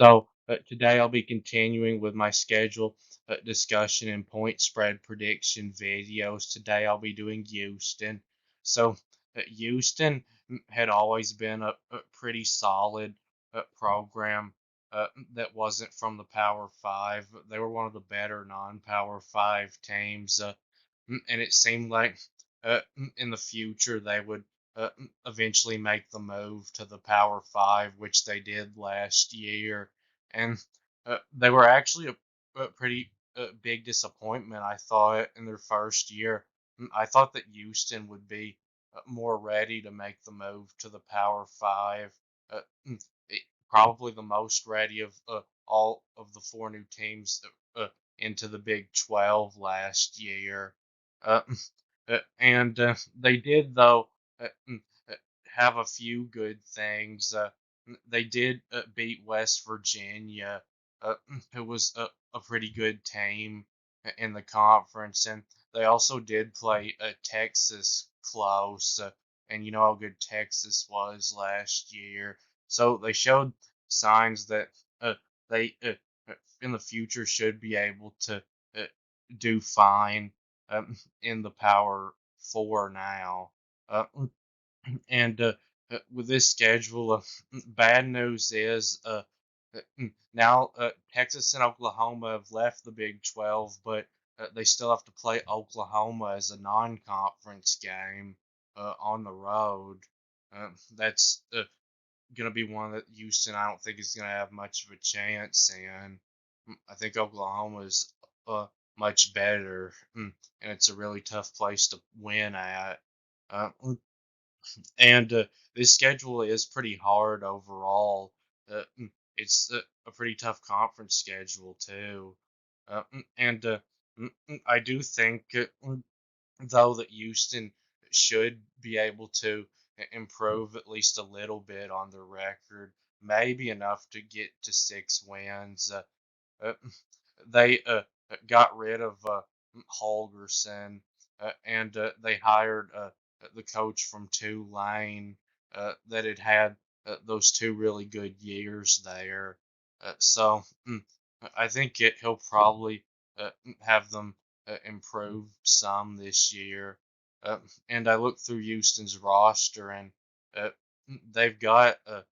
So today I'll be continuing with my schedule discussion and point spread prediction videos. Today I'll be doing Houston. So Houston had always been a pretty solid program that wasn't from the Power Five. They were one of the better non-Power Five teams, and it seemed like in the future they would eventually make the move to the Power Five, which they did last year, and they were actually a pretty big disappointment. I thought in their first year, I thought that Houston would be more ready to make the move to the Power Five. Uh, mm, Probably the most ready of all of the four new teams into the Big 12 last year. Uh, and they did, though, uh, have a few good things. They did beat West Virginia, who was a pretty good team in the conference, and they also did play Texas close, and you know how good Texas was last year. So they showed signs that uh, they in the future should be able to uh, do fine in the Power Four now. Uh, and with this schedule, bad news is now Texas and Oklahoma have left the Big 12, but they still have to play Oklahoma as a non-conference game on the road. That's going to be one that Houston I don't think is going to have much of a chance in. I think Oklahoma is much better, and it's a really tough place to win at. Uh, and this schedule is pretty hard overall. It's a pretty tough conference schedule too. And I do think, though, that Houston should be able to improve at least a little bit on their record, maybe enough to get to 6 wins. Uh, they got rid of Holgerson, and they hired the coach from Tulane that had those two really good years there. So I think he'll probably have them improve some this year. Uh, and I looked through Houston's roster, and uh, they've got a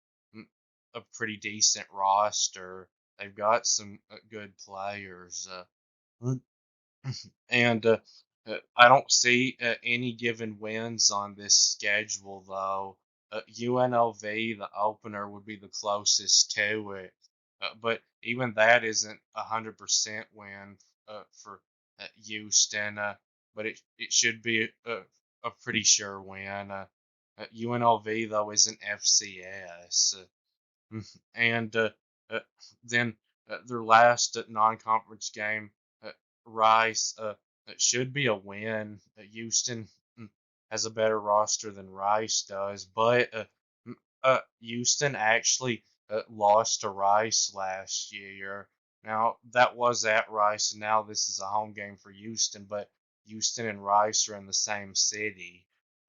pretty decent roster. They've got some good players, and I don't see any given wins on this schedule though. UNLV, the opener, would be the closest to it, but even that isn't 100% win for Houston. But it should be a pretty sure win. UNLV though isn't FCS. And uh, then their last non-conference game, uh, Rice, should be a win. Houston has a better roster than Rice does, but Houston actually lost to Rice last year. Now that was at Rice, and now this is a home game for Houston. But Houston and Rice are in the same city,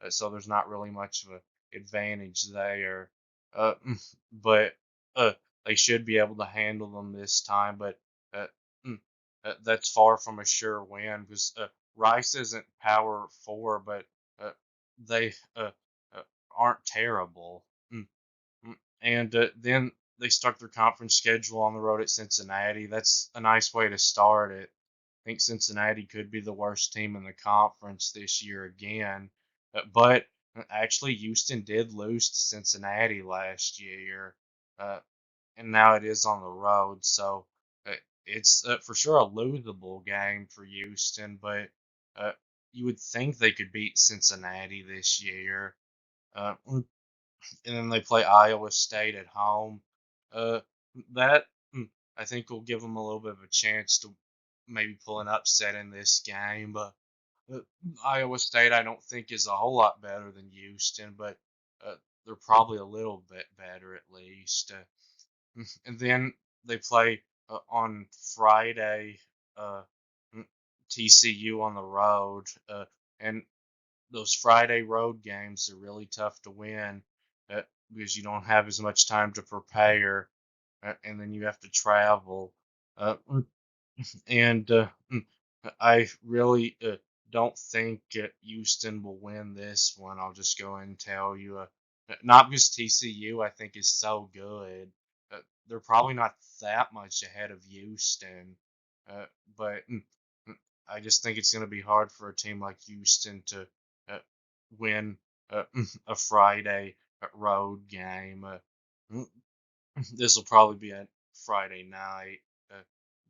so there's not really much of an advantage there. Uh, but uh, they should be able to handle them this time. But uh, mm, that's far from a sure win because Rice isn't Power Four, but uh, they uh, aren't terrible. And then they start their conference schedule on the road at Cincinnati. That's a nice way to start it. I think Cincinnati could be the worst team in the conference this year again. But actually, Houston did lose to Cincinnati last year, uh, and now it is on the road. So uh, it's for sure a losable game for Houston, but uh, you would think they could beat Cincinnati this year. And then they play Iowa State at home. Uh, that I think will give them a little bit of a chance to maybe pull an upset in this game. But uh, Iowa State, I don't think, is a whole lot better than Houston, but they're probably a little bit better at least. And then they play on Friday, uh, TCU on the road, and those Friday road games are really tough to win because you don't have as much time to prepare. and then you have to travel. And I really don't think Houston will win this one. I'll just go ahead and tell you. Not because TCU, I think, is so good. They're probably not that much ahead of Houston, uh, but mm, I just think it's going to be hard for a team like Houston to uh, win a Friday road game. Mm, this will probably be a Friday night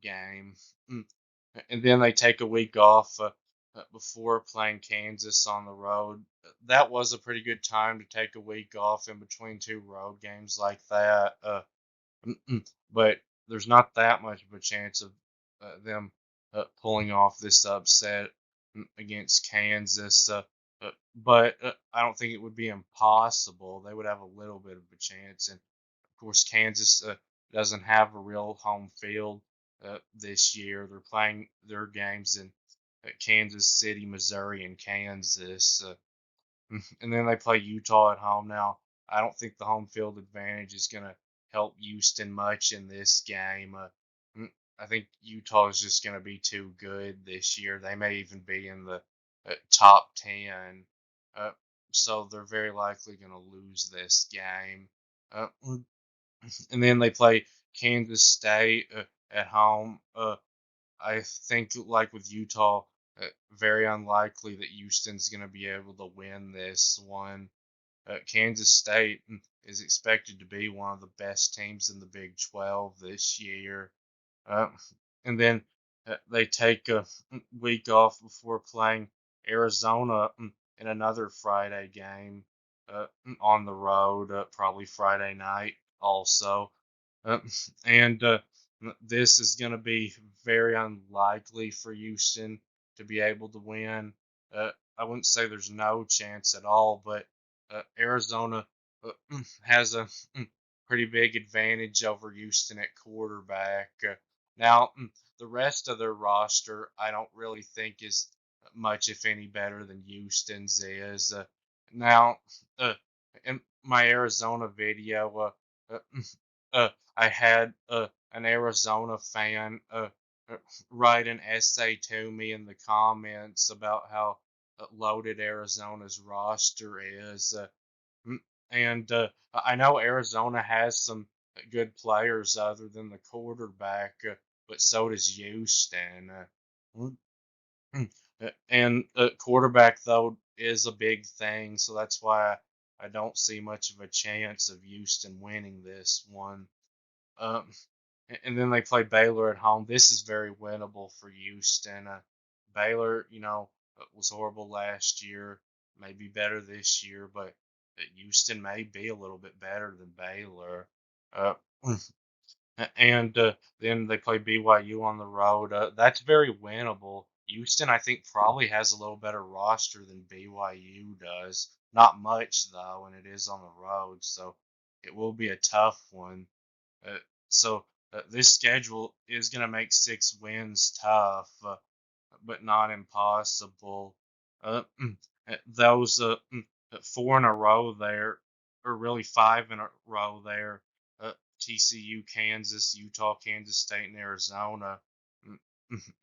game. Mm. And then they take a week off before playing Kansas on the road. That was a pretty good time to take a week off in between two road games like that. But there's not that much of a chance of them pulling off this upset against Kansas. But I don't think it would be impossible. They would have a little bit of a chance. And of course, Kansas doesn't have a real home field this year. They're playing their games in Kansas City, Missouri, and Kansas. And then they play Utah at home. Now, I don't think the home field advantage is going to help Houston much in this game. Mm, I think Utah is just going to be too good this year. They may even be in the top 10. Uh, so they're very likely going to lose this game. And then they play Kansas State at home. I think, like with Utah, very unlikely that Houston's going to be able to win this one. Kansas State is expected to be one of the best teams in the Big 12 this year. Uh, and then they take a week off before playing Arizona in another Friday game on the road, probably Friday night also. Uh, and this is going to be very unlikely for Houston to be able to win. I wouldn't say there's no chance at all, but Arizona has a pretty big advantage over Houston at quarterback. Now, the rest of their roster, I don't really think is much, if any, better than Houston's is. Now, uh, in my Arizona video, I had an Arizona fan write an essay to me in the comments about how loaded Arizona's roster is. Mm, and I know Arizona has some good players other than the quarterback, but so does Houston. Mm, and quarterback, though, is a big thing, so that's why I don't see much of a chance of Houston winning this one. Um, and then they play Baylor at home. This is very winnable for Houston. Baylor, was horrible last year. Maybe better this year, but Houston may be a little bit better than Baylor. Uh, and then they play BYU on the road. That's very winnable. Houston, I think, probably has a little better roster than BYU does. Not much though, and it is on the road, so it will be a tough one. Uh, so this schedule is going to make 6 wins tough, but not impossible. Those four in a row there, or really five in a row there, TCU, Kansas, Utah, Kansas State, and Arizona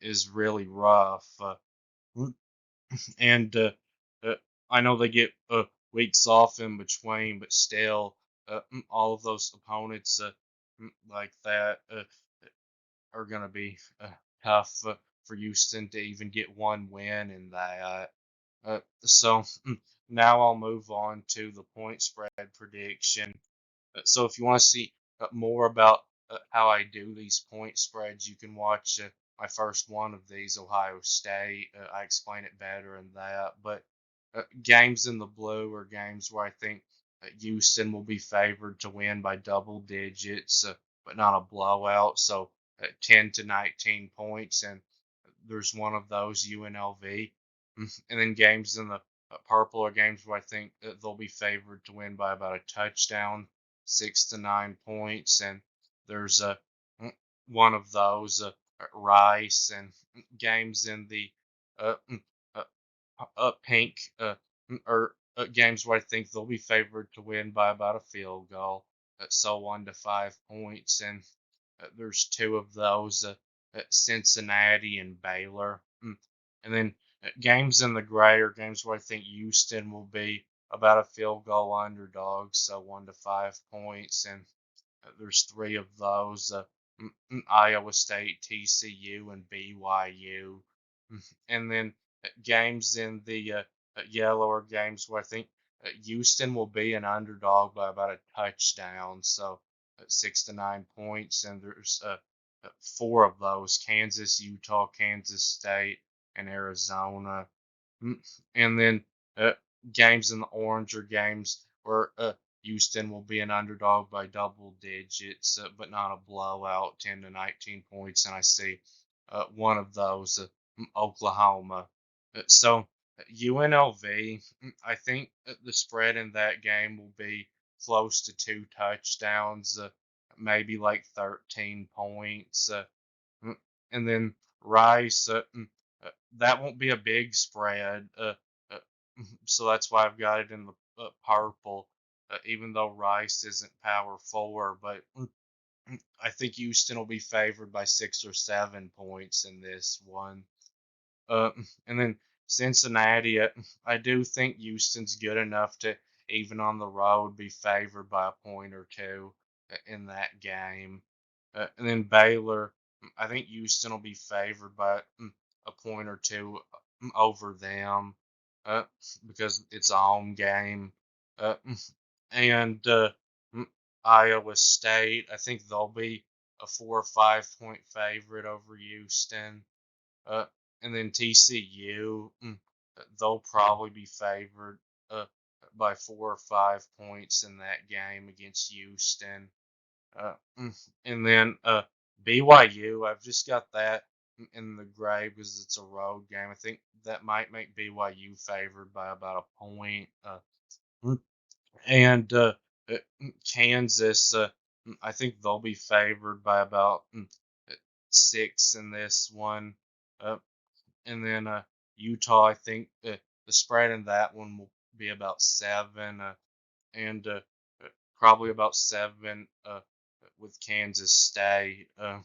is really rough. And uh, I know they get weeks off in between, but still, all of those opponents like that are going to be tough for Houston to even get one win in that. So now I'll move on to the point spread prediction. So if you want to see more about how I do these point spreads, you can watch my first one of these, Ohio State. I explain it better in that. But games in the blue are games where I think Houston will be favored to win by double digits, but not a blowout. So 10 to 19 points, and there's one of those UNLV. And then games in the purple are games where I think they'll be favored to win by about a touchdown, 6 to 9 points, and there's one of those Rice and games in the uh, uh, pink or games where I think they'll be favored to win by about a field goal. so 1 to 5 points, and there's two of those, Cincinnati and Baylor. And then games in the gray are games where I think Houston will be about a field goal underdog, so 1 to 5 points, and there's three of those, Iowa State, TCU, and BYU. And then games in the yellow are games where I think Houston will be an underdog by about a touchdown, so 6 to 9 points, and there's four of those: Kansas, Utah, Kansas State, and Arizona. Mm, And then games in the orange are games where Houston will be an underdog by double digits, but not a blowout, 10 to 19 points. And I see one of those, Oklahoma. So UNLV, I think the spread in that game will be close to 2 touchdowns, maybe like 13 points. Mm, and then Rice, that won't be a big spread. So that's why I've got it in the purple, even though Rice isn't power four. But I think Houston will be favored by 6 or 7 points in this one. Uh, and then Cincinnati, I do think Houston's good enough to, even on the road, be favored by a point or two in that game. And then Baylor, I think Houston will be favored by a point or two over them, uh, because it's a home game. Uh, and mm, Iowa State, I think they'll be a 4 or 5 point favorite over Houston. Uh, and then TCU, they'll probably be favored uh, by 4 or 5 points in that game against Houston. And then BYU, I've just got that in the gray because it's a road game. I think that might make BYU favored by about a point. Mm, and Kansas, I think they'll be favored by about 6 in this one. Uh, and then Utah, I think the spread in that one will be about 7, and probably about 7 with Kansas State. And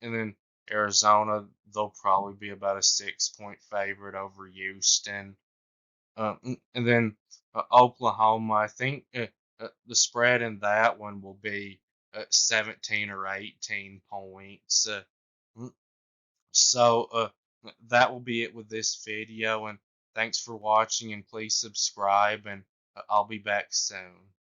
then Arizona, they'll probably be about a 6 point favorite over Houston. And then Oklahoma, I think the spread in that one will be 17 or 18 points. So that will be it with this video, and thanks for watching, and please subscribe, and I'll be back soon.